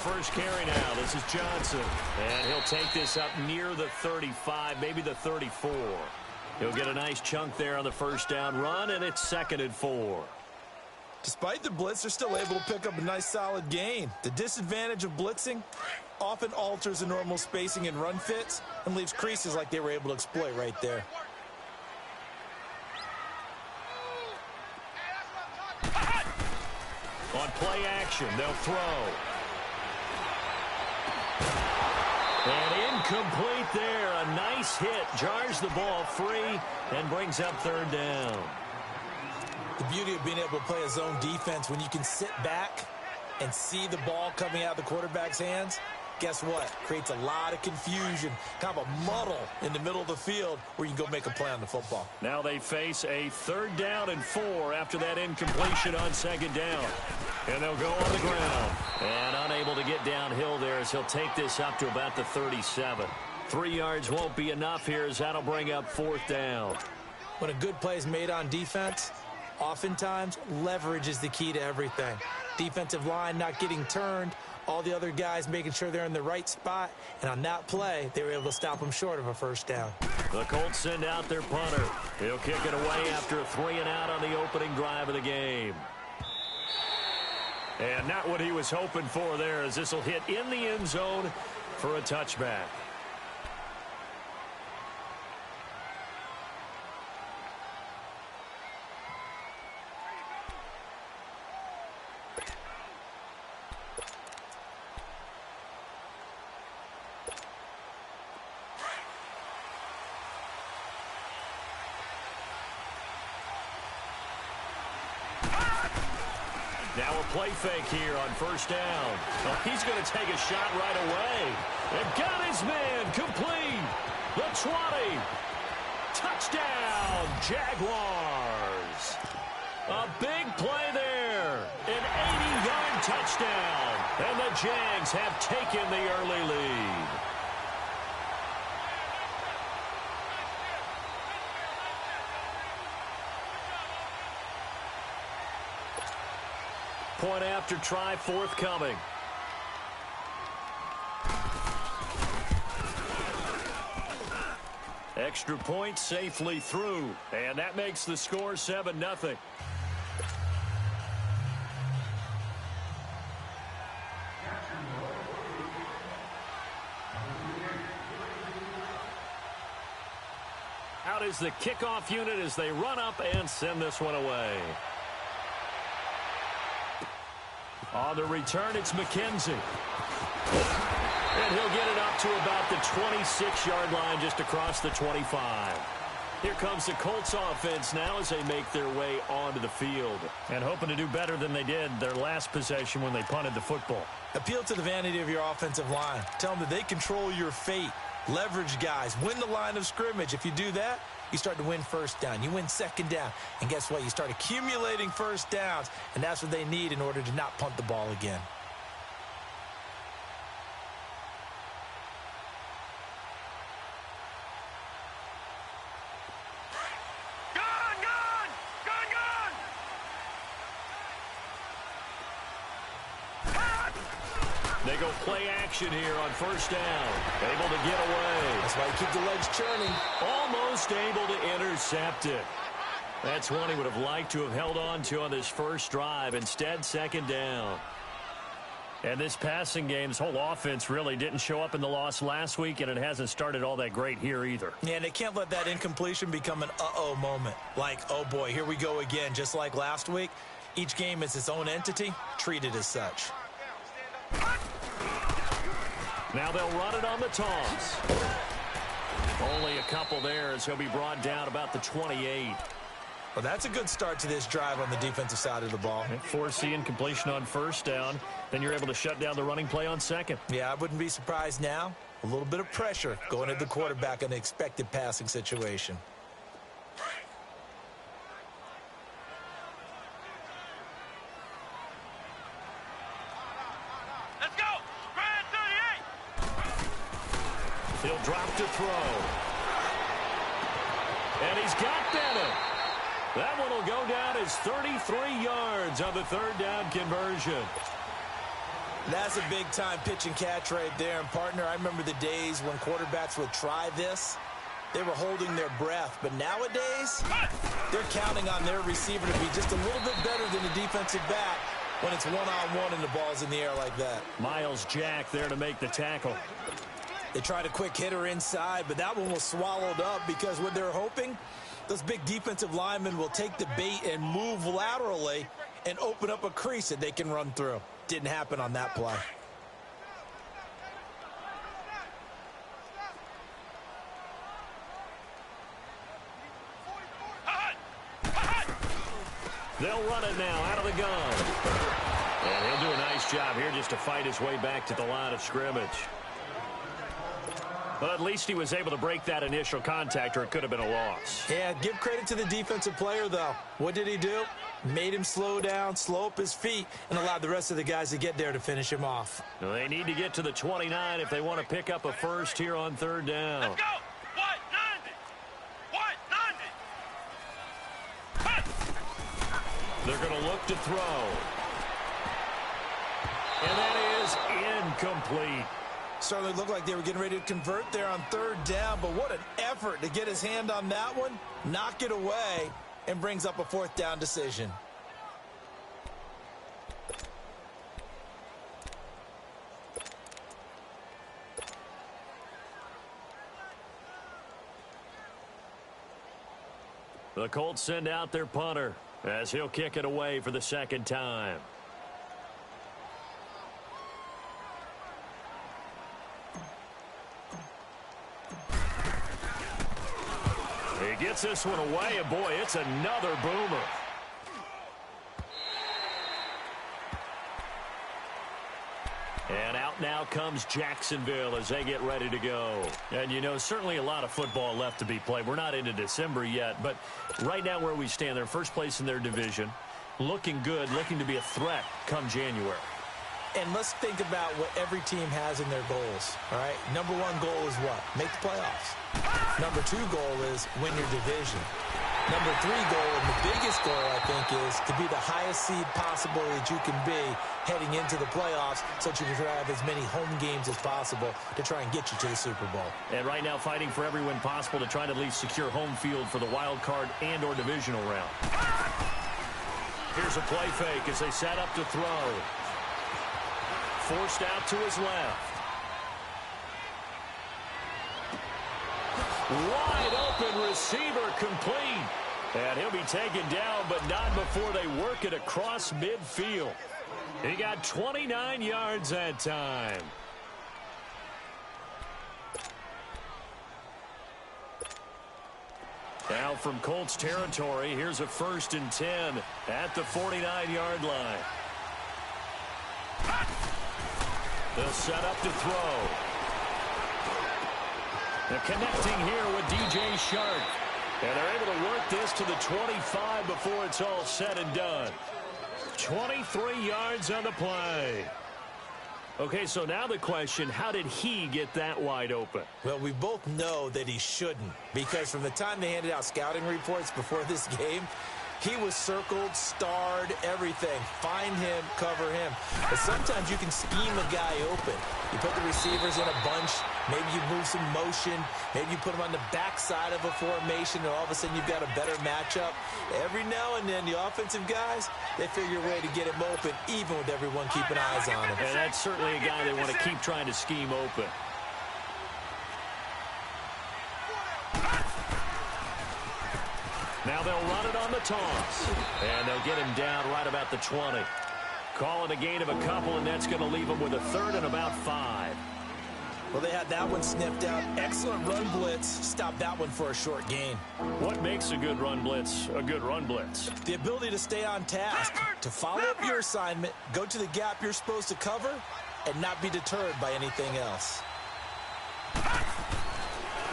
first carry now. This is Johnson. And he'll take this up near the 35, maybe the 34. He'll get a nice chunk there on the first down run, and it's 2nd and 4. Despite the blitz, they're still able to pick up a nice solid gain. The disadvantage of blitzing often alters the normal spacing and run fits and leaves creases like they were able to exploit right there. On play action, they'll throw. And incomplete there. A nice hit. Jars the ball free and brings up 3rd down. The beauty of being able to play a zone defense when you can sit back and see the ball coming out of the quarterback's hands, guess what? Creates a lot of confusion, kind of a muddle in the middle of the field where you can go make a play on the football. Now they face a 3rd down and 4 after that incompletion on 2nd down. And they'll go on the ground. And unable to get downhill there as he'll take this up to about the 37. 3 yards won't be enough here as that'll bring up 4th down. When a good play is made on defense, oftentimes leverage is the key to everything. Defensive line not getting turned, all the other guys making sure they're in the right spot, and on that play, they were able to stop them short of a 1st down. The Colts send out their punter. He'll kick it away after a 3-and-out on the opening drive of the game. And not what he was hoping for there, as this will hit in the end zone for a touchback. Now a play fake here on 1st down. Well, he's going to take a shot right away. And got his man complete. The 20. Touchdown, Jaguars. A big play there. An 80-yard touchdown. And the Jags have taken the early lead. Point after try forthcoming. Extra point safely through. And that makes the score 7-0. Out is the kickoff unit as they run up and send this one away. On the return, it's McKenzie. And he'll get it up to about the 26-yard line just across the 25. Here comes the Colts offense now as they make their way onto the field. And hoping to do better than they did their last possession when they punted the football. Appeal to the vanity of your offensive line. Tell them that they control your fate. Leverage guys. Win the line of scrimmage. If you do that, you start to win 1st down. You win 2nd down. And guess what? You start accumulating 1st downs. And that's what they need in order to not punt the ball again. They go play action here on 1st down. Able to get away. That's why you keep the legs churning. Almost able to intercept it. That's one he would have liked to have held on to on this first drive. Instead, 2nd down. And this passing game, this whole offense really didn't show up in the loss last week, and it hasn't started all that great here either. Yeah, and they can't let that incompletion become an uh-oh moment. Like, oh boy, here we go again. Just like last week, each game is its own entity, treated as such. Now they'll run it on the toss. Only a couple there as he'll be brought down about the 28. Well, that's a good start to this drive on the defensive side of the ball. Force the incompletion on 1st down. Then you're able to shut down the running play on 2nd. Yeah, I wouldn't be surprised now. A little bit of pressure going at the quarterback in an expected passing situation. Let's go! Grand 38! He'll drop to throw. And he's got Bennett. That one will go down as 33 yards on the 3rd down conversion. That's a big-time pitch and catch right there. And, partner, I remember the days when quarterbacks would try this. They were holding their breath. But nowadays, they're counting on their receiver to be just a little bit better than the defensive back when it's one-on-one and the ball's in the air like that. Miles Jack there to make the tackle. They tried a quick hitter inside, but that one was swallowed up because what they're hoping, those big defensive linemen will take the bait and move laterally and open up a crease that they can run through. Didn't happen on that play. They'll run it now out of the gun. And he'll do a nice job here just to fight his way back to the line of scrimmage. But at least he was able to break that initial contact, or it could have been a loss. Yeah, give credit to the defensive player, though. What did he do? Made him slow down, slow up his feet, and allowed the rest of the guys to get there to finish him off. Well, they need to get to the 29 if they want to pick up a first here on third down. Let's go. What? 90. They're going to look to throw. And that is incomplete. Certainly looked like they were getting ready to convert there on third down, but what an effort to get his hand on that one, knock it away, and brings up a fourth down decision. The Colts send out their punter as he'll kick it away for the second time. He gets this one away, and boy, it's another boomer. And out now comes Jacksonville as they get ready to go. And, you know, certainly a lot of football left to be played. We're not into December yet, but right now where we stand, they're first place in their division, looking good, looking to be a threat come January. And let's think about what every team has in their goals, all right? Number one goal is what? Make the playoffs. Number two goal is win your division. Number three goal, and the biggest goal, I think, is to be the highest seed possible that you can be heading into the playoffs so that you can have as many home games as possible to try and get you to the Super Bowl. And right now fighting for every win possible to try to at least secure home field for the wild card and or divisional round. Here's a play fake as they set up to throw. Forced out to his left. Wide open receiver complete. And he'll be taken down, but not before they work it across midfield. He got 29 yards that time. Now from Colts territory, here's a 1st and 10 at the 49-yard line. They'll set up to throw. They're connecting here with DJ Shark. And they're able to work this to the 25 before it's all said and done. 23 yards on the play. Okay, so now the question, how did he get that wide open? Well, we both know that he shouldn't, because from the time they handed out scouting reports before this game, he was circled, starred, everything. Find him, cover him. But sometimes you can scheme a guy open. You put the receivers in a bunch. Maybe you move some motion. Maybe you put them on the backside of a formation, and all of a sudden you've got a better matchup. Every now and then, the offensive guys, they figure a way to get him open, even with everyone keeping eyes on him. And that's certainly a guy they want to keep trying to scheme open. Now they'll run it on the toss. And they'll get him down right about the 20. Call it a gain of a couple, and that's going to leave them with a 3rd and about 5. Well, they had that one sniffed out. Excellent run blitz. Stop that one for a short gain. What makes a good run blitz a good run blitz? The ability to stay on task, to follow up your assignment, go to the gap you're supposed to cover, and not be deterred by anything else.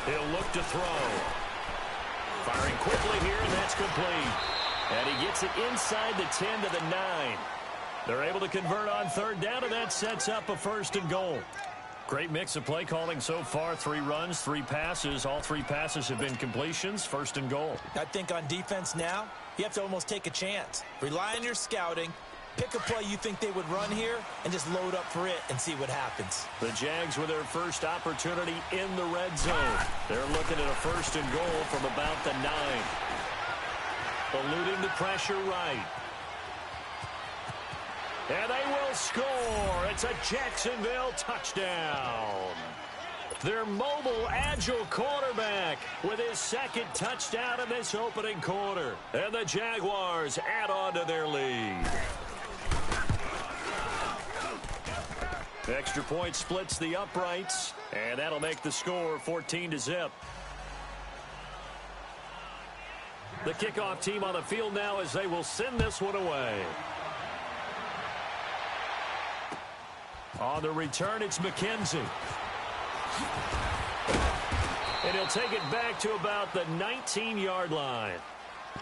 He'll look to throw. Firing quickly here, and that's complete. And he gets it inside the 10 to the 9. They're able to convert on 3rd down, and that sets up a 1st and goal. Great mix of play calling so far. 3 runs, 3 passes. All 3 passes have been completions. 1st and goal. I think on defense now, you have to almost take a chance. Rely on your scouting. Pick a play you think they would run here and just load up for it and see what happens. The Jags with their first opportunity in the red zone. They're looking at a 1st and goal from about the 9. Eluding the pressure right. And they will score. It's a Jacksonville touchdown. Their mobile, agile quarterback with his 2nd touchdown in this opening quarter. And the Jaguars add on to their lead. Extra point splits the uprights, and that'll make the score 14-0. The kickoff team on the field now as they will send this one away. On the return, it's McKenzie. And he'll take it back to about the 19-yard line.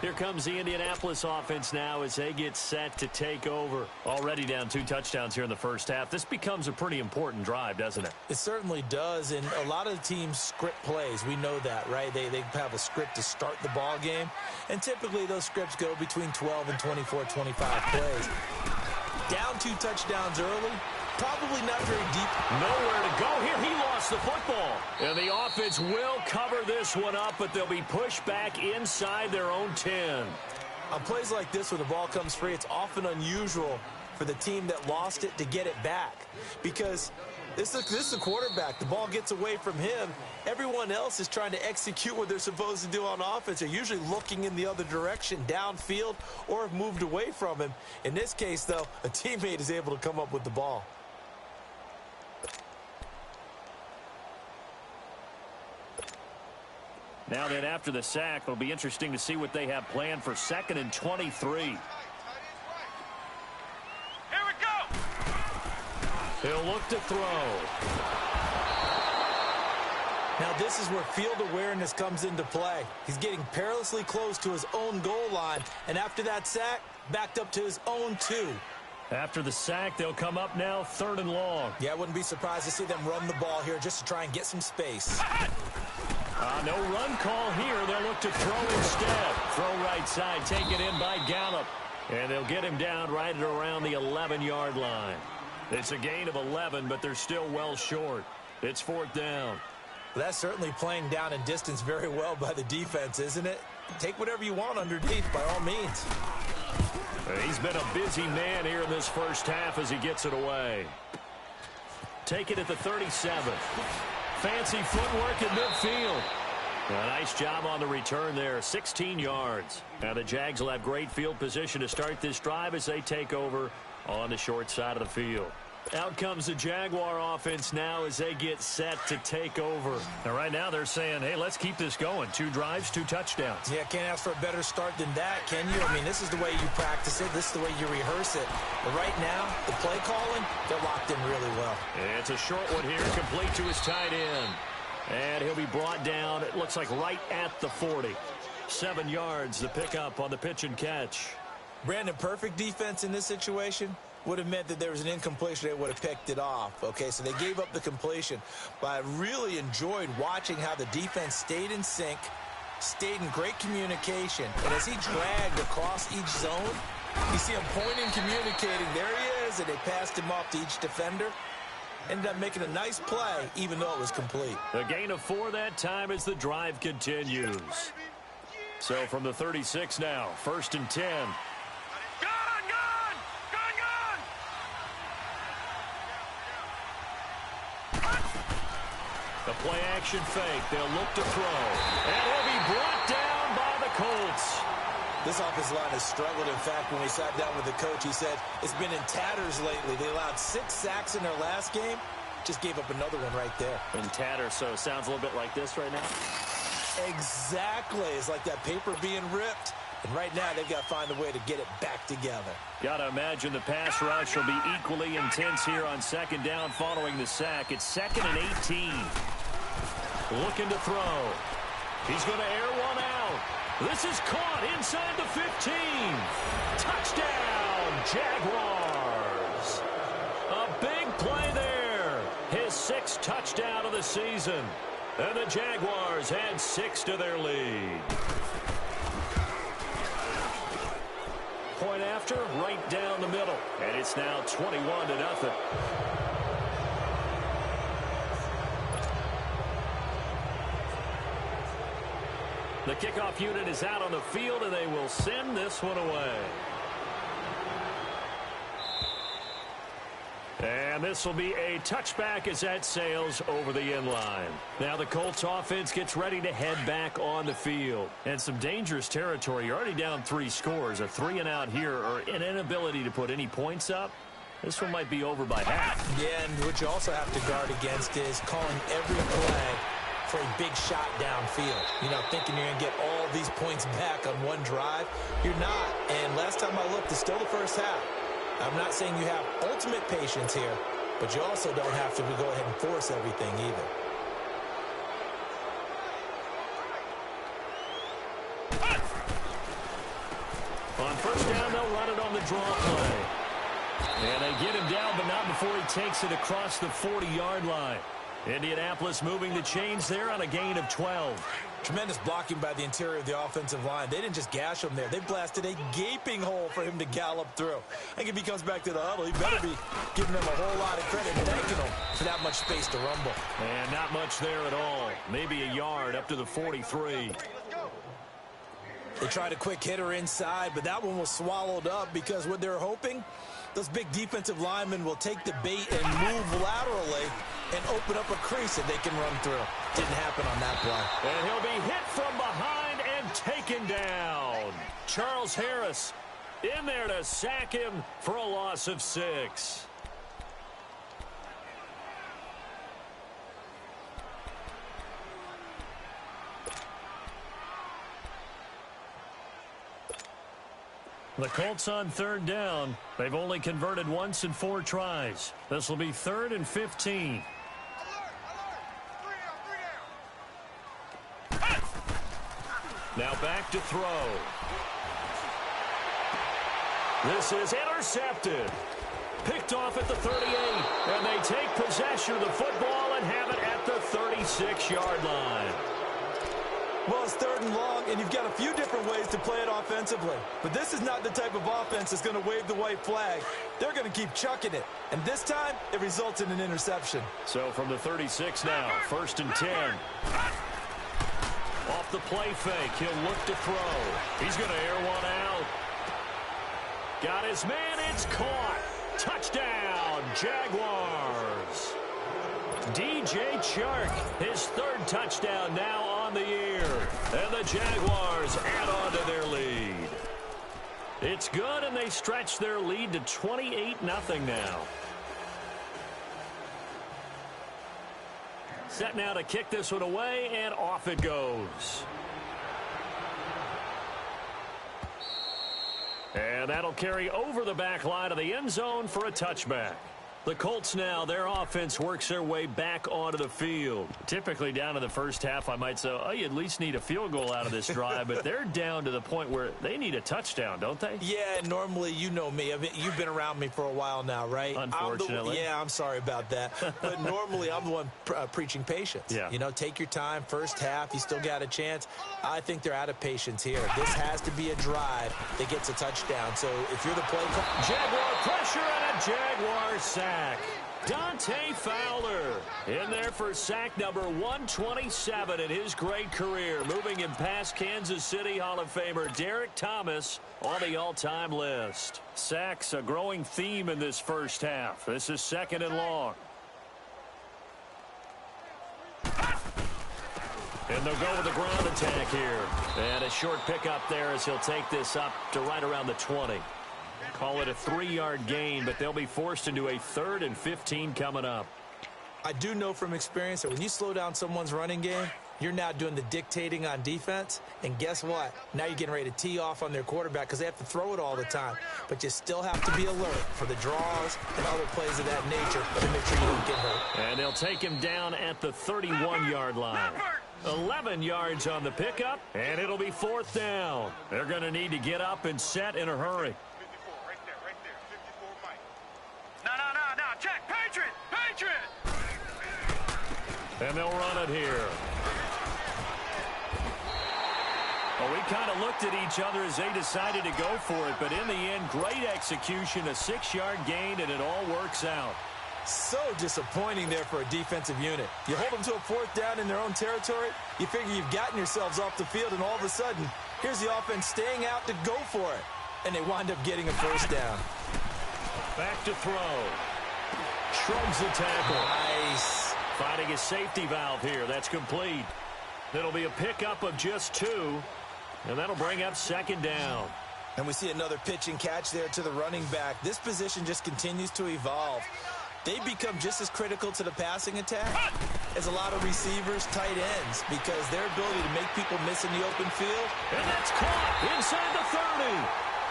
Here comes the Indianapolis offense now as they get set to take over. Already down 2 touchdowns here in the first half. This becomes a pretty important drive, doesn't it? It certainly does, and a lot of the teams script plays. We know that, right? They have a script to start the ball game, and typically those scripts go between 12 and 24, 25 plays. Down 2 touchdowns early, probably not very deep. Nowhere to go here. He lost the football. And the offense will cover this one up, but they'll be pushed back inside their own 10. On plays like this where the ball comes free, it's often unusual for the team that lost it to get it back. Because this is a quarterback. The ball gets away from him. Everyone else is trying to execute what they're supposed to do on offense. They're usually looking in the other direction, downfield, or have moved away from him. In this case, though, a teammate is able to come up with the ball. Now then, after the sack, it'll be interesting to see what they have planned for 2nd and 23. Here we go. He'll look to throw. Now this is where field awareness comes into play. He's getting perilously close to his own goal line, and after that sack, backed up to his own 2. After the sack, they'll come up now 3rd and long. Yeah, I wouldn't be surprised to see them run the ball here just to try and get some space. No run call here. They'll look to throw instead. Throw right side, taken in by Gallup. And they'll get him down right at around the 11-yard line. It's a gain of 11, but they're still well short. It's 4th down. Well, that's certainly playing down in distance very well by the defense, isn't it? Take whatever you want underneath, by all means. He's been a busy man here in this first half as he gets it away. Take it at the 37. Fancy footwork in midfield. A nice job on the return there, 16 yards. Now the Jags will have great field position to start this drive as they take over on the short side of the field. Out comes the Jaguar offense now as they get set to take over. Now right now they're saying, hey, let's keep this going. 2 drives, 2 touchdowns. Yeah, can't ask for a better start than that, can you? I mean, this is the way you practice it. This is the way you rehearse it. But right now, the play calling, they're locked in really well. It's a short one here, complete to his tight end. And he'll be brought down, it looks like right at the 40. 7 yards, the pickup on the pitch and catch. Brandon, perfect defense in this situation would have meant that there was an incompletion. They would have picked it off. Okay, so they gave up the completion. But I really enjoyed watching how the defense stayed in sync, stayed in great communication. And as he dragged across each zone, you see him pointing, communicating. There he is, and they passed him off to each defender. Ended up making a nice play, even though it was complete. A gain of 4 that time as the drive continues. So from the 36 now, 1st and 10. The play action fake. They'll look to throw. And he'll be brought down by the Colts. This offensive line has struggled. In fact, when we sat down with the coach, he said it's been in tatters lately. They allowed 6 sacks in their last game. Just gave up another one right there. In tatters, so it sounds a little bit like this right now. Exactly. It's like that paper being ripped. And right now, they've got to find a way to get it back together. Got to imagine the pass rush will be equally intense here on 2nd down following the sack. It's 2nd and 18. Looking to throw. He's going to air one out. This is caught inside the 15. Touchdown, Jaguars. A big play there. His 6th touchdown of the season. And the Jaguars add 6 to their lead. Point after. after, right down the middle. And it's now 21-0. The kickoff unit is out on the field, and they will send this one away. And this will be a touchback as that sails over the end line. Now the Colts offense gets ready to head back on the field. And some dangerous territory. You're already down 3 scores. A 3-and-out here or an inability to put any points up. This one might be over by half. Yeah, and what you also have to guard against is calling every play for a big shot downfield. You know, thinking you're going to get all these points back on one drive. You're not. And last time I looked, it's still the first half. I'm not saying you have ultimate patience here, but you also don't have to go ahead and force everything either. On first down, they'll run it on the draw play. And they get him down, but not before he takes it across the 40-yard line. Indianapolis moving the chains there on a gain of 12. Tremendous blocking by the interior of the offensive line. They didn't just gash him there. They blasted a gaping hole for him to gallop through. I think if he comes back to the huddle, he better be giving them a whole lot of credit, thanking them for that much space to rumble. And not much there at all. Maybe a yard up to the 43. They tried a quick hitter inside, but that one was swallowed up because what they're hoping, those big defensive linemen will take the bait and move laterally and open up a crease that they can run through. Didn't happen on that play. And he'll be hit from behind and taken down. Charles Harris in there to sack him for a loss of 6. The Colts on third down. They've only converted once in 4 tries. This will be 3rd and 15. Now back to throw. This is intercepted. Picked off at the 38. And they take possession of the football and have it at the 36-yard line. Well, it's 3rd and long, and you've got a few different ways to play it offensively. But this is not the type of offense that's going to wave the white flag. They're going to keep chucking it. And this time, it results in an interception. So from the 36 now, 1st and 10. Off the play fake, he'll look to throw. He's going to air one out. Got his man, it's caught. Touchdown, Jaguars. DJ Chark, his 3rd touchdown now on the year. And the Jaguars add on to their lead. It's good, and they stretch their lead to 28-0 now. Set now to kick this one away, and off it goes. And that'll carry over the back line of the end zone for a touchback. The Colts now, their offense works their way back onto the field. Typically down to the first half, I might say, oh, you at least need a field goal out of this drive, but they're down to the point where they need a touchdown, don't they? Yeah, normally, you know me. I mean, you've been around me for a while now, right? Unfortunately. I'm sorry about that. But normally, I'm the one preaching patience. Yeah. You know, take your time. First half, you still got a chance. I think they're out of patience here. This has to be a drive that gets a touchdown. So if you're the play call, Jaguar pressure and a Jaguar sack. Dante Fowler in there for sack number 127 in his great career, moving him past Kansas City Hall of Famer Derek Thomas on the all-time list. Sacks a growing theme in this first half. This is 2nd and long. And they'll go with the ground attack here. And a short pickup there as he'll take this up to right around the 20. Call it a 3-yard gain, but they'll be forced into a 3rd and 15 coming up. I do know from experience that when you slow down someone's running game, you're now doing the dictating on defense. And guess what? Now you're getting ready to tee off on their quarterback because they have to throw it all the time. But you still have to be alert for the draws and other plays of that nature to make sure you don't get hurt. And they'll take him down at the 31-yard line. 11 yards on the pickup, and it'll be 4th down. They're going to need to get up and set in a hurry. No, check, Patriot! And they'll run it here. Well, we kind of looked at each other as they decided to go for it, but in the end, great execution, a 6-yard gain, and it all works out. So disappointing there for a defensive unit. You hold them to a 4th down in their own territory, you figure you've gotten yourselves off the field, and all of a sudden, here's the offense staying out to go for it. And they wind up getting a 1st down. Back to throw. Shrugs the tackle. Nice. Finding a safety valve here. That's complete. It'll be a pickup of just 2, and that'll bring up 2nd down. And we see another pitch and catch there to the running back. This position just continues to evolve. They become just as critical to the passing attack as a lot of receivers, tight ends, because their ability to make people miss in the open field. And that's caught inside the 30.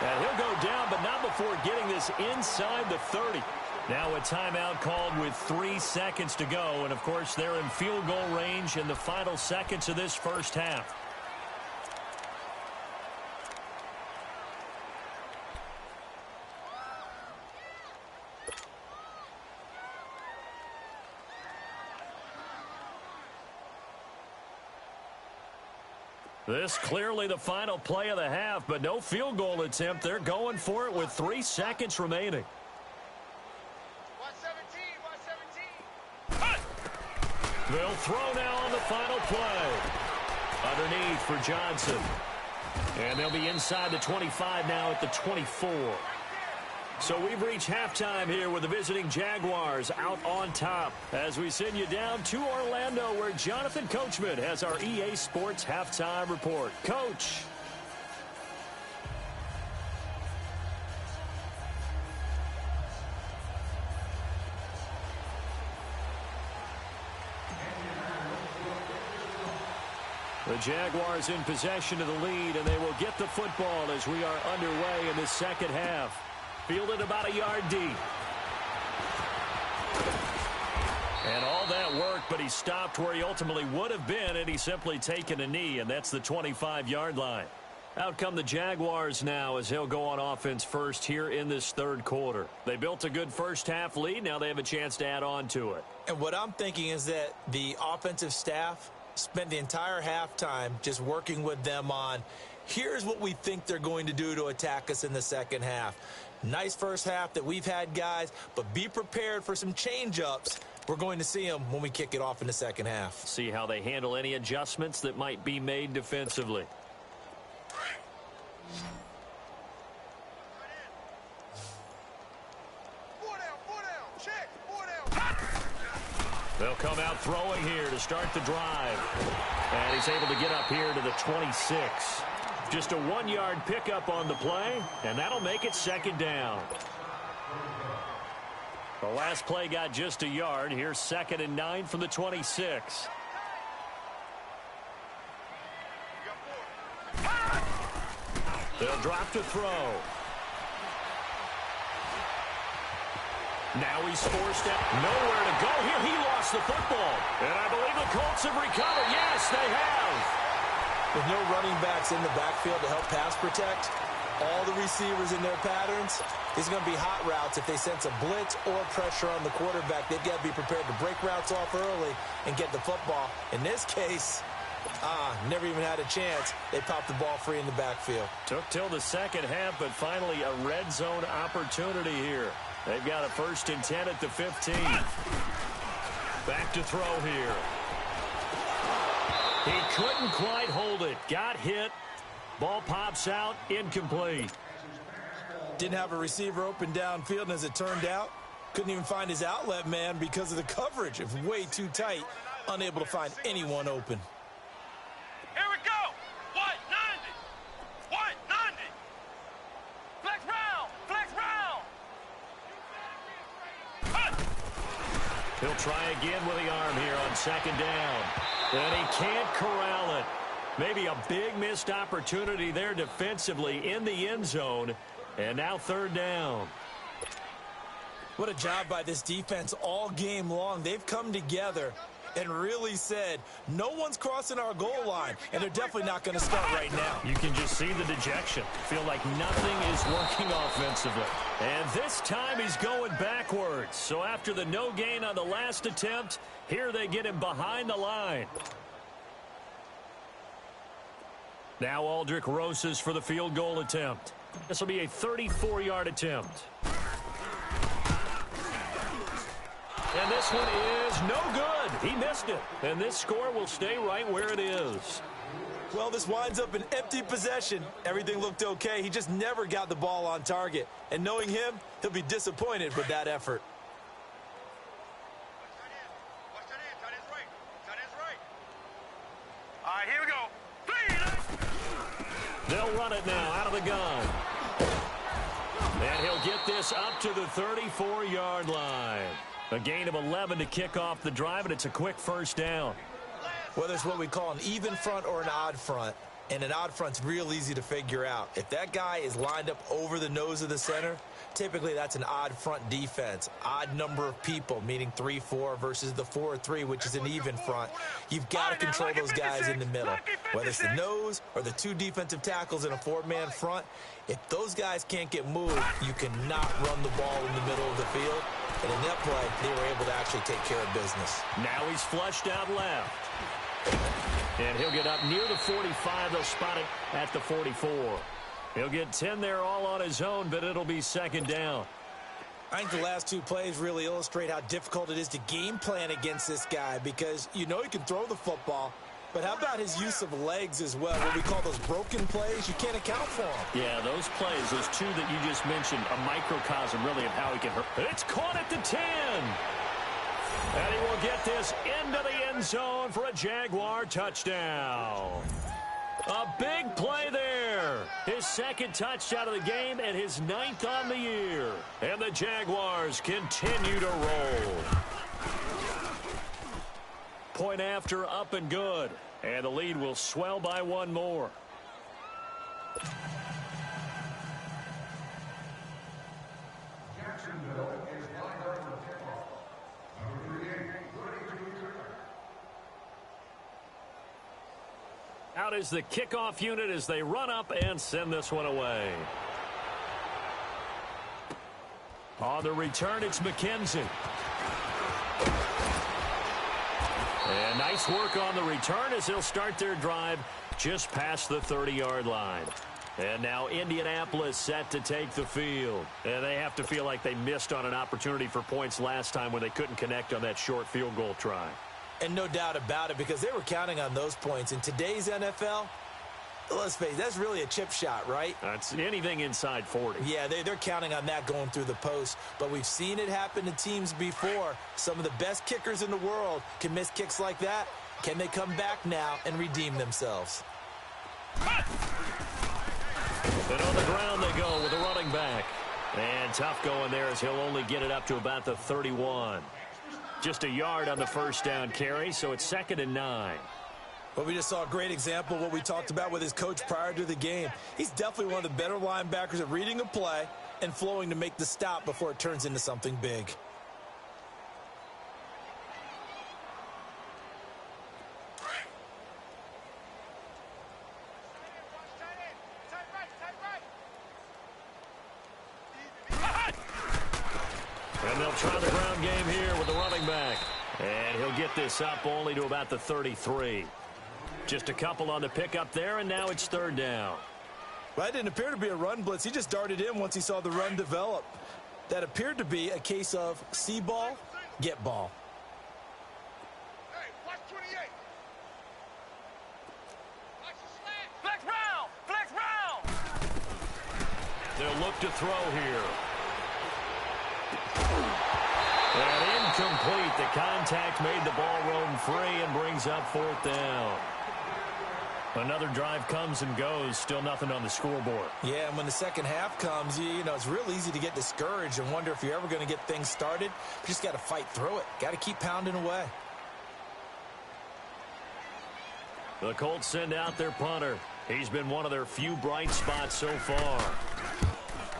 And he'll go down, but not before getting this inside the 30. Now a timeout called with 3 seconds to go. And, of course, they're in field goal range in the final seconds of this first half. This clearly the final play of the half, but no field goal attempt. They're going for it with 3 seconds remaining. 117. They'll throw now on the final play. Underneath for Johnson. And they'll be inside the 25 now at the 24. So we've reached halftime here with the visiting Jaguars out on top as we send you down to Orlando where Jonathan Coachman has our EA Sports halftime report. Coach. The Jaguars in possession of the lead, and they will get the football as we are underway in the second half. Fielded about a yard deep. And all that work, but he stopped where he ultimately would have been, and he's simply taken a knee, and that's the 25-yard line. Out come the Jaguars now as they'll go on offense first here in this third quarter. They built a good first-half lead. Now they have a chance to add on to it. And what I'm thinking is that the offensive staff spent the entire halftime just working with them on, here's what we think they're going to do to attack us in the second half. Nice first half that we've had, guys, but be prepared for some change-ups. We're going to see them when we kick it off in the second half. See how they handle any adjustments that might be made defensively. They'll come out throwing here to start the drive. And he's able to get up here to the 26. Just a 1-yard pickup on the play, and that'll make it second down. The last play got just a yard. Here's 2nd and 9 from the 26. They'll drop to throw. Now he's forced out. Nowhere to go here. He lost the football. And I believe the Colts have recovered. Yes, they have. With no running backs in the backfield to help pass protect, all the receivers in their patterns, these are going to be hot routes. If they sense a blitz or pressure on the quarterback, they've got to be prepared to break routes off early and get the football. In this case, never even had a chance. They popped the ball free in the backfield. Took till the second half, but finally a red zone opportunity here. They've got a 1st and 10 at the 15. Back to throw here. He couldn't quite hold it. Got hit. Ball pops out. Incomplete. Didn't have a receiver open downfield, and as it turned out, couldn't even find his outlet man because of the coverage. It was way too tight. Unable to find anyone open. Here we go. White 90. White 90. Flex round. Flex round. He'll try again with the arm here on 2nd down. And he can't corral it. Maybe a big missed opportunity there defensively in the end zone. And now 3rd down. What a job by this defense all game long. They've come together and really said, no one's crossing our goal line, and they're definitely not going to start right now. You can just see the dejection. Feel like nothing is working offensively. And this time he's going backwards. So after the no gain on the last attempt, here they get him behind the line. Now rkba06's for the field goal attempt. This will be a 34-yard attempt. And this one is no good. He missed it. And this score will stay right where it is. Well, this winds up an empty possession. Everything looked okay. He just never got the ball on target. And knowing him, he'll be disappointed with that effort. All right, here we go. They'll run it now out of the gun. And he'll get this up to the 34-yard line. A gain of 11 to kick off the drive, and it's a quick first down. Whether it's what we call an even front or an odd front, and an odd front's real easy to figure out. If that guy is lined up over the nose of the center, typically that's an odd front defense. Odd number of people, meaning 3-4 versus the 4-3, which is an even front. You've got to control those guys in the middle. Whether it's the nose or the two defensive tackles in a four-man front, if those guys can't get moved, you cannot run the ball in the middle of the field. And in that play, they were able to actually take care of business. Now he's flushed out left. And he'll get up near the 45. They'll spot it at the 44. He'll get 10 there all on his own, but it'll be second down. I think the last two plays really illustrate how difficult it is to game plan against this guy because you know he can throw the football, but how about his use of legs as well? What we call those broken plays, you can't account for them. Yeah, those plays, those two that you just mentioned, a microcosm really of how he can hurt. It's caught at the 10. And he will get this into the end zone for a Jaguar touchdown. A big play there. His second touchdown of the game and his 9th on the year. And the Jaguars continue to roll. Point after, up and good. And the lead will swell by one more. Out is the kickoff unit as they run up and send this one away. On the return, it's McKenzie. And nice work on the return as they'll start their drive just past the 30-yard line. And now Indianapolis set to take the field. And they have to feel like they missed on an opportunity for points last time when they couldn't connect on that short field goal try. And no doubt about it, because they were counting on those points. In today's NFL, let's face it, that's really a chip shot, right? That's anything inside 40. Yeah, they're counting on that going through the post. But we've seen it happen to teams before. Some of the best kickers in the world can miss kicks like that. Can they come back now and redeem themselves? And on the ground they go with the running back. And tough going there as he'll only get it up to about the 31. Just a yard on the first down carry, so it's 2nd and 9. Well, we just saw a great example of what we talked about with his coach prior to the game. He's definitely one of the better linebackers at reading a play and flowing to make the stop before it turns into something big. And they'll try the ground game here with the running back. And he'll get this up only to about the 33. Just a couple on the pickup there, and now it's 3rd down. Well, that didn't appear to be a run blitz. He just darted in once he saw the run develop. That appeared to be a case of see ball, get ball. Hey, watch 28. Watch the slant. Flex round. Flex round. They'll look to throw here. And incomplete. The contact made the ball roam free and brings up 4th down. Another drive comes and goes. Still nothing on the scoreboard. Yeah, and when the second half comes, you know, it's real easy to get discouraged and wonder if you're ever going to get things started. You just got to fight through it. Got to keep pounding away. The Colts send out their punter. He's been one of their few bright spots so far.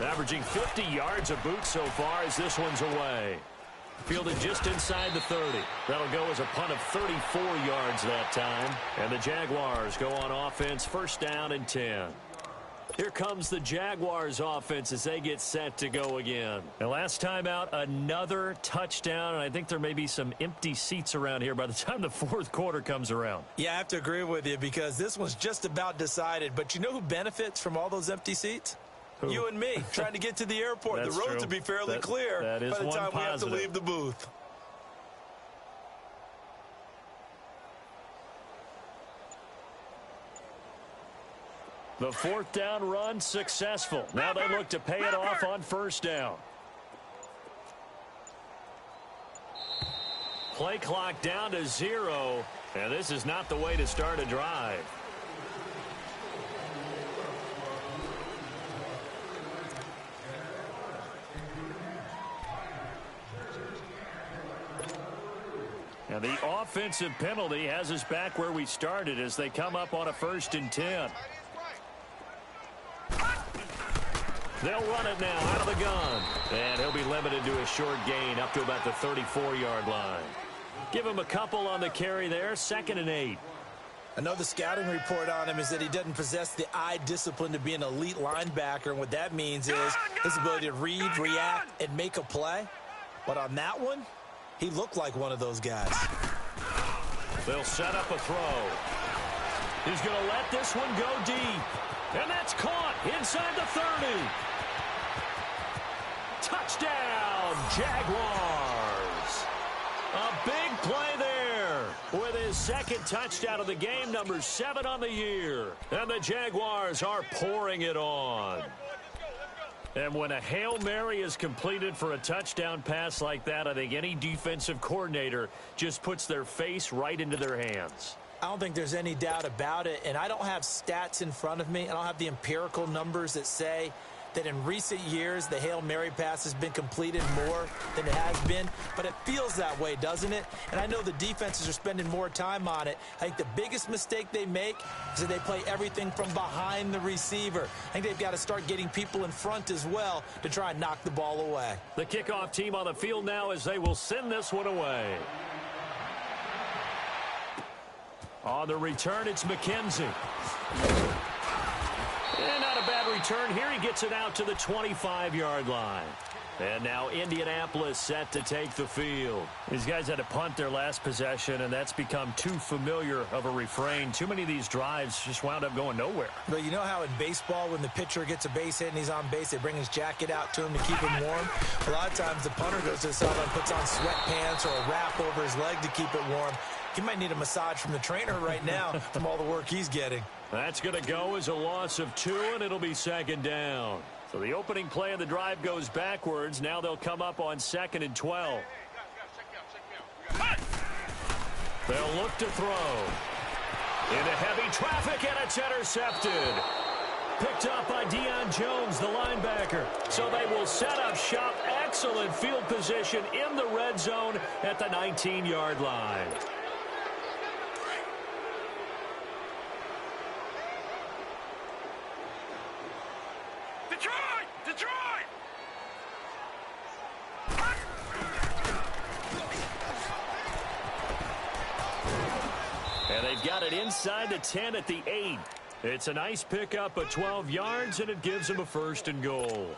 Averaging 50 yards a boot so far as this one's away. Fielded just inside the 30. That'll go as a punt of 34 yards that time. And the Jaguars go on offense, 1st down and 10. Here comes the Jaguars offense as they get set to go again. And last time out, another touchdown, and I think there may be some empty seats around here by the time the fourth quarter comes around. Yeah, I have to agree with you because this one's just about decided. But you know who benefits from all those empty seats? Who? You and me, trying to get to the airport. The roads will be fairly clear by the time we have to leave the booth. The fourth down run successful. Now they look to pay it off on first down. Play clock down to 0, and this is not the way to start a drive. And the offensive penalty has us back where we started as they come up on a 1st and 10. They'll run it now out of the gun. And he'll be limited to a short gain up to about the 34-yard line. Give him a couple on the carry there. 2nd and 8. I know the scouting report on him is that he doesn't possess the eye discipline to be an elite linebacker. And what that means is his ability to read, react, and make a play. But on that one, he looked like one of those guys. They'll set up a throw. He's going to let this one go deep. And that's caught inside the 30. Touchdown, Jaguars. A big play there with his 2nd touchdown of the game, number 7 on the year. And the Jaguars are pouring it on. And when a Hail Mary is completed for a touchdown pass like that, I think any defensive coordinator just puts their face right into their hands. I don't think there's any doubt about it, and I don't have stats in front of me. I don't have the empirical numbers that say that in recent years the Hail Mary pass has been completed more than it has been, but it feels that way, doesn't it? And I know the defenses are spending more time on it. I think the biggest mistake they make is that they play everything from behind the receiver. I think they've got to start getting people in front as well to try and knock the ball away. The kickoff team on the field now as they will send this one away. On the return, it's McKenzie. And not a bad return here. He gets it out to the 25-yard line. And now Indianapolis set to take the field. These guys had to punt their last possession, and that's become too familiar of a refrain. Too many of these drives just wound up going nowhere. But you know how in baseball, when the pitcher gets a base hit and he's on base, they bring his jacket out to him to keep him warm? A lot of times the punter goes to the sideline, puts on sweatpants or a wrap over his leg to keep it warm. He might need a massage from the trainer right now from all the work he's getting. That's going to go as a loss of 2, and it'll be 2nd down. So the opening play of the drive goes backwards. Now they'll come up on 2nd and 12. They'll look to throw. Into heavy traffic, and it's intercepted. Picked up by Deion Jones, the linebacker. So they will set up shop. Excellent field position in the red zone at the 19-yard line. Detroit! And they've got it inside the 10 at the 8. It's a nice pickup of 12 yards, and it gives them a 1st and goal.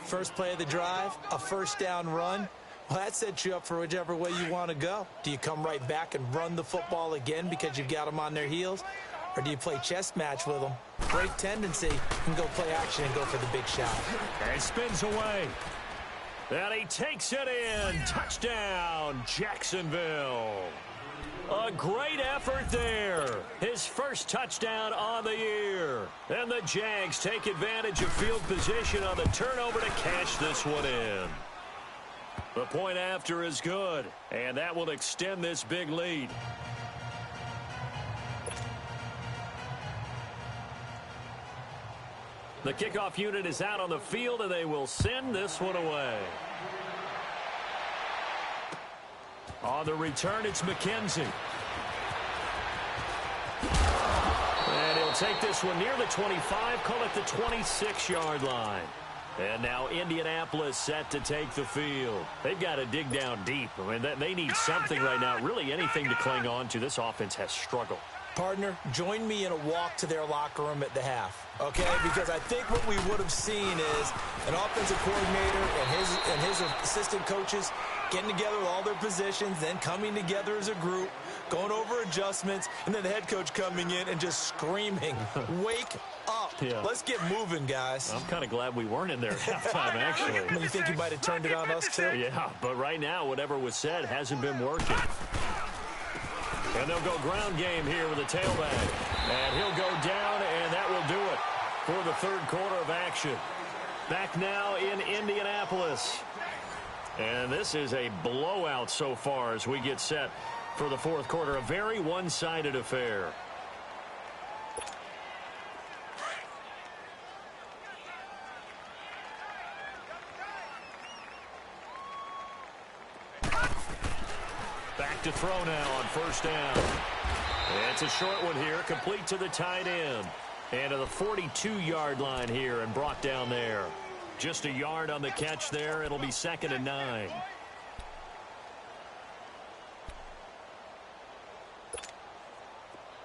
First play of the drive, a 1st down run. Well, that sets you up for whichever way you want to go. Do you come right back and run the football again because you've got them on their heels? Or do you play chess match with them? Great tendency. And go play action and go for the big shot. And spins away. And he takes it in. Touchdown, Jacksonville. A great effort there. His first touchdown on the year. And the Jags take advantage of field position on the turnover to cash this one in. The point after is good, and that will extend this big lead. The kickoff unit is out on the field, and they will send this one away. On the return, it's McKenzie. And he'll take this one near the 25, call it the 26-yard line. And now Indianapolis set to take the field. They've got to dig down deep. I mean, they need something right now, really anything to cling on to. This offense has struggled. Partner, join me in a walk to their locker room at the half, okay? Because I think what we would have seen is an offensive coordinator and his assistant coaches getting together with all their positions, then coming together as a group, going over adjustments, and then the head coach coming in and just screaming, wake up. Yeah. Let's get moving, guys. I'm kind of glad we weren't in there at halftime, actually. You think you might have turned it on us, too? Yeah, but right now, whatever was said hasn't been working. And they'll go ground game here with a tailback. And he'll go down, and that will do it for the third quarter of action. Back now in Indianapolis. And this is a blowout so far as we get set for the fourth quarter. A very one-sided affair. Back to throw now on first down. It's a short one here, complete to the tight end. And to the 42-yard line here and brought down there. Just a yard on the catch there. It'll be 2nd and 9.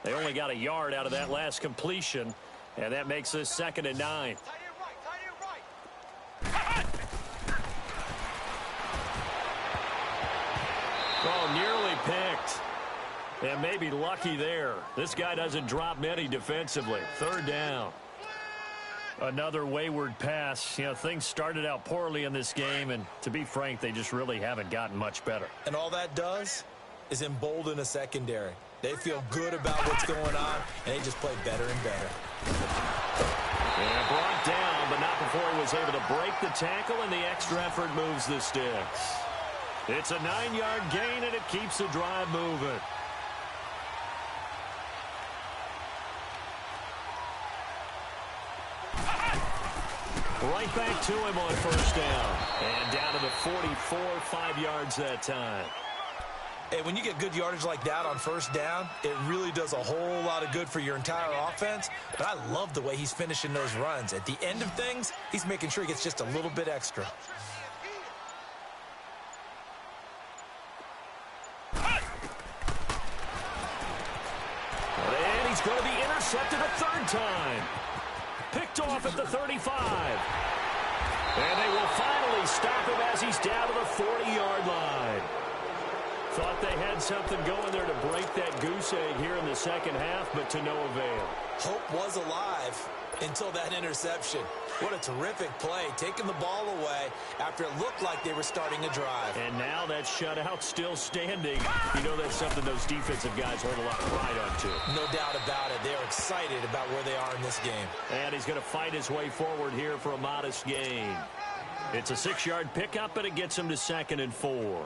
They only got a yard out of that last completion, and that makes this 2nd and 9. Oh, nearly picked. And maybe lucky there. This guy doesn't drop many defensively. 3rd down. Another wayward pass. You know, things started out poorly in this game, and to be frank, they just really haven't gotten much better. And all that does is embolden a secondary. They feel good about what's going on, and they just play better and better. And brought down, but not before he was able to break the tackle, and the extra effort moves the sticks. It's a 9-yard gain, and it keeps the drive moving. Right back to him on first down. And down to the 44, 5 yards that time. Hey, when you get good yardage like that on first down, it really does a whole lot of good for your entire offense. But I love the way he's finishing those runs. At the end of things, he's making sure he gets just a little bit extra. And he's going to be intercepted a 3rd time. Picked off at the 35. And they will finally stop him as he's down to the 40-yard line. Thought they had something going there to break that goose egg here in the second half, but to no avail. Hope was alive until that interception. What a terrific play, taking the ball away after it looked like they were starting a drive. And now that shutout still standing. You know that's something those defensive guys hold a lot of pride on, too. No doubt about it. They're excited about where they are in this game. And he's going to fight his way forward here for a modest gain. It's a 6-yard pickup, but it gets him to 2nd and 4.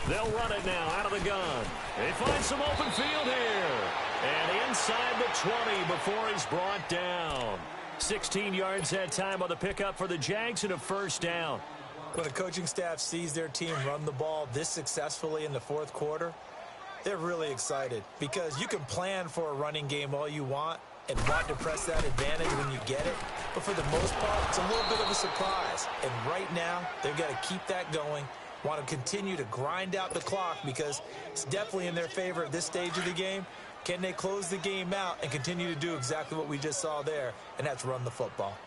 They'll run it now out of the gun. They find some open field here. And inside the 20 before he's brought down. 16 yards that time on the pickup for the Jags and a 1st down. When a coaching staff sees their team run the ball this successfully in the fourth quarter, they're really excited because you can plan for a running game all you want and want to press that advantage when you get it. But for the most part, it's a little bit of a surprise. And right now, they've got to keep that going. Want to continue to grind out the clock because it's definitely in their favor at this stage of the game. Can they close the game out and continue to do exactly what we just saw there, and that's run the football?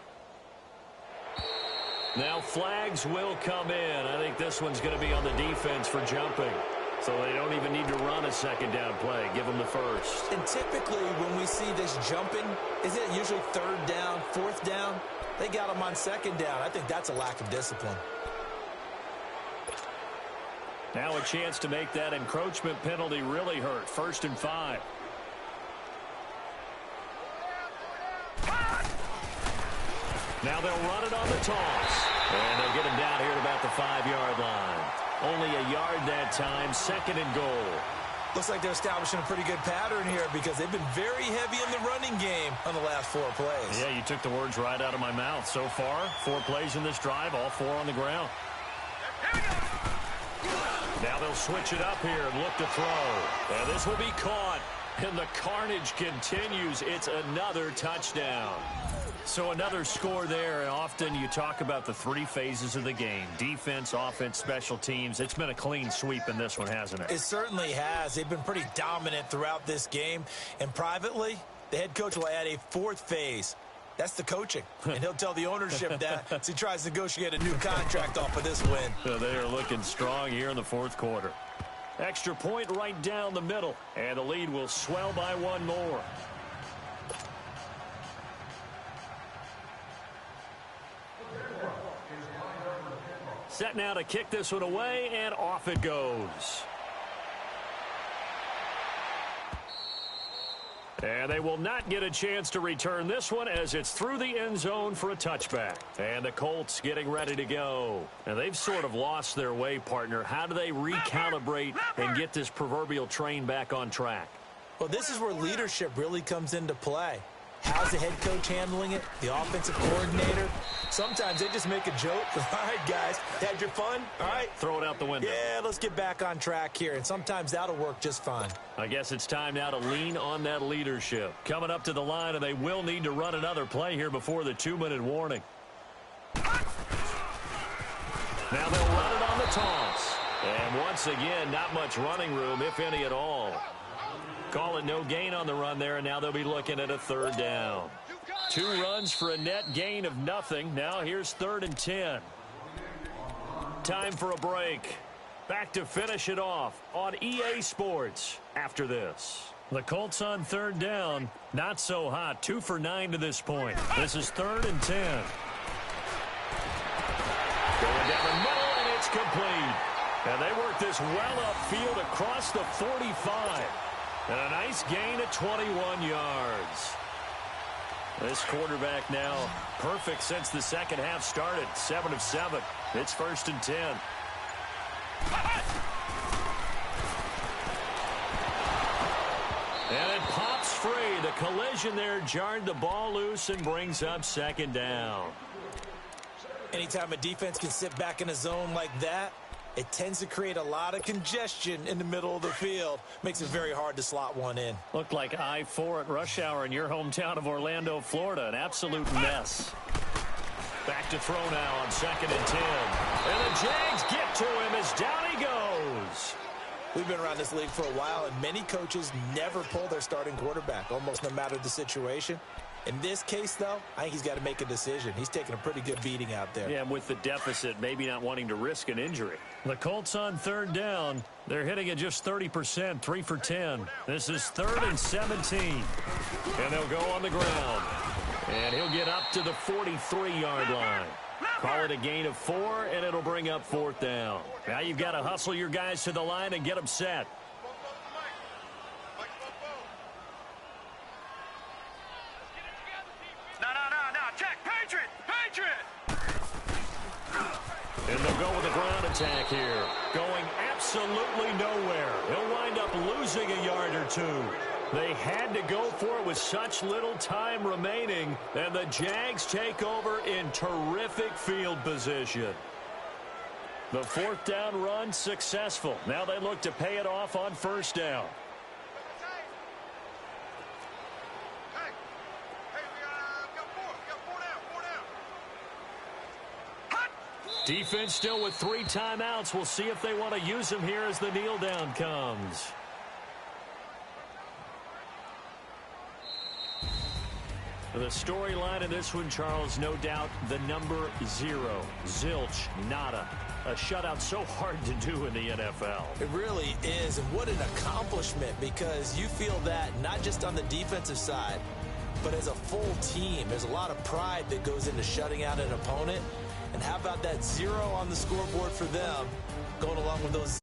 Now flags will come in. I think this one's going to be on the defense for jumping. So they don't even need to run a 2nd down play. Give them the 1st. And typically when we see this jumping, is it usually 3rd down, 4th down? They got them on 2nd down. I think that's a lack of discipline. Now a chance to make that encroachment penalty really hurt. 1st and 5. Now they'll run it on the toss. And they'll get him down here at about the 5-yard line. Only a yard that time. 2nd and goal. Looks like they're establishing a pretty good pattern here because they've been very heavy in the running game on the last 4 plays. Yeah, you took the words right out of my mouth. So far, 4 plays in this drive, all 4 on the ground. Now they'll switch it up here and look to throw. And this will be caught. And the carnage continues. It's another touchdown. So another score there, and often you talk about the three phases of the game: defense, offense, special teams. It's been a clean sweep in this one, hasn't it? It certainly has. They've been pretty dominant throughout this game. And privately, the head coach will add a fourth phase. That's the coaching. And he'll tell the ownership that as he tries to negotiate a new contract off of this win. So they are looking strong here in the fourth quarter. Extra point right down the middle, and the lead will swell by one more. Set now to kick this one away, and off it goes. And they will not get a chance to return this one as it's through the end zone for a touchback. And the Colts getting ready to go. And they've sort of lost their way, partner. How do they recalibrate and get this proverbial train back on track? Well, this is where leadership really comes into play. How's the head coach handling it? The offensive coordinator? Sometimes they just make a joke. All right, guys, had your fun? All right. Throw it out the window. Yeah, let's get back on track here. And sometimes that'll work just fine. I guess it's time now to lean on that leadership. Coming up to the line, and they will need to run another play here before the 2-minute warning. Now they'll run it on the toss. And once again, not much running room, if any at all. Call it no gain on the run there, and now they'll be looking at a third down. 2 runs for a net gain of nothing. Now here's 3rd and 10. Time for a break. Back to finish it off on EA Sports after this. The Colts on 3rd down. Not so hot. 2 for 9 to this point. This is 3rd and 10. Going down the middle, and it's complete. And they work this well upfield across the 45. And a nice gain of 21 yards. This quarterback now perfect since the second half started. 7 of 7. It's 1st and 10. And it pops free. The collision there jarred the ball loose and brings up 2nd down. Anytime a defense can sit back in a zone like that, it tends to create a lot of congestion in the middle of the field. Makes it very hard to slot one in. Looked like I-4 at rush hour in your hometown of Orlando, Florida. An absolute mess. Back to throw now on 2nd and 10. And the Jags get to him as down he goes. We've been around this league for a while, and many coaches never pull their starting quarterback, almost no matter the situation. In this case, though, I think he's got to make a decision. He's taking a pretty good beating out there. Yeah, with the deficit, maybe not wanting to risk an injury. The Colts on 3rd down. They're hitting at just 30%, 3 for 10. This is 3rd and 17. And they'll go on the ground. And he'll get up to the 43-yard line. Call it a gain of 4, and it'll bring up 4th down. Now you've got to hustle your guys to the line and get them set. And they'll go with a ground attack here. Going absolutely nowhere. He'll wind up losing a yard or 2. They had to go for it with such little time remaining. And the Jags take over in terrific field position. The 4th down run successful. Now they look to pay it off on 1st down. Defense still with 3 timeouts. We'll see if they want to use them here as the kneel down comes. The storyline in this one, Charles, no doubt the number 0. Zilch, nada. A shutout so hard to do in the NFL. It really is, and what an accomplishment, because you feel that not just on the defensive side, but as a full team. There's a lot of pride that goes into shutting out an opponent. And how about that 0 on the scoreboard for them, going along with those